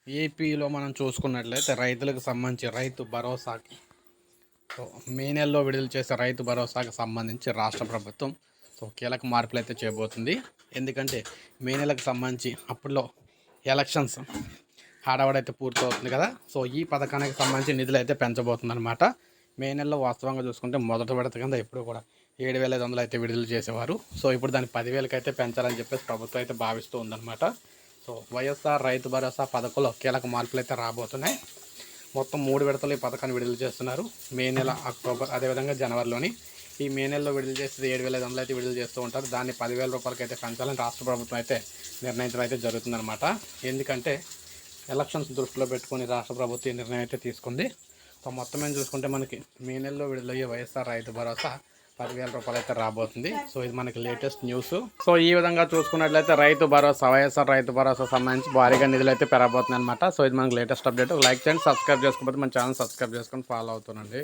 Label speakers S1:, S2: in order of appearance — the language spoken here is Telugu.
S1: ఏపీలో మనం చూసుకున్నట్లయితే రైతులకు సంబంధించి రైతు భరోసాకి సో మే నెలలో విడుదల చేసే రైతు భరోసాకి సంబంధించి రాష్ట్ర ప్రభుత్వం సో కీలక మార్పులు అయితే చేయబోతుంది. ఎందుకంటే మే నెలకు సంబంధించి అప్పుడులో ఎలక్షన్స్ హడావడైతే పూర్తవుతుంది కదా. సో ఈ పథకానికి సంబంధించి నిధులు అయితే పెంచబోతుంది అనమాట. మే నెలలో వాస్తవంగా చూసుకుంటే మొదటి విడత కింద ఎప్పుడు కూడా 7,500 అయితే విడుదల చేసేవారు. సో ఇప్పుడు దాన్ని 10,000కి అయితే పెంచాలని చెప్పేసి ప్రభుత్వం అయితే భావిస్తూ ఉందన్నమాట. సో వైఎస్ఆర్ రైతు భరోసా పథకంలో కీలక మార్పులు అయితే రాబోతున్నాయి. మొత్తం 3 విడతలు ఈ పథకాన్ని విడుదల చేస్తున్నారు. మే నెల, అక్టోబర్, అదేవిధంగా జనవరిలోని. ఈ మే నెలలో విడుదల చేసేది 7,500 అయితే విడుదల చేస్తూ ఉంటారు. దాన్ని 10,000 రూపాయలకి అయితే పెంచాలని రాష్ట్ర ప్రభుత్వం అయితే నిర్ణయించడం అయితే జరుగుతుందన్నమాట. ఎందుకంటే ఎలక్షన్స్ దృష్టిలో పెట్టుకుని రాష్ట్ర ప్రభుత్వం ఈ నిర్ణయం అయితే తీసుకుంది. సో మొత్తం మేము చూసుకుంటే మనకి మే నెలలో విడుదలయ్యే వైఎస్ఆర్ రైతు భరోసా 10,000 రూపాయలు అయితే రాబోతుంది. సో ఇది మనకి లేటెస్ట్ న్యూస్. సో ఈ విధంగా చూసుకున్నట్లయితే రైతు భరోసా, వైఎస్ఆర్ రైతు భరోసా సంబంధించి భారీగా నిధులు అయితే పెరగబోతుంది అనమాట. సో ఇది మనకి లేటెస్ట్ అప్డేట్. లైక్ చేయండి, సబ్స్క్రైబ్ చేసుకోకపోతే మన ఛానల్ సబ్స్క్రైబ్ చేసుకొని ఫాలో అవుతుండండి.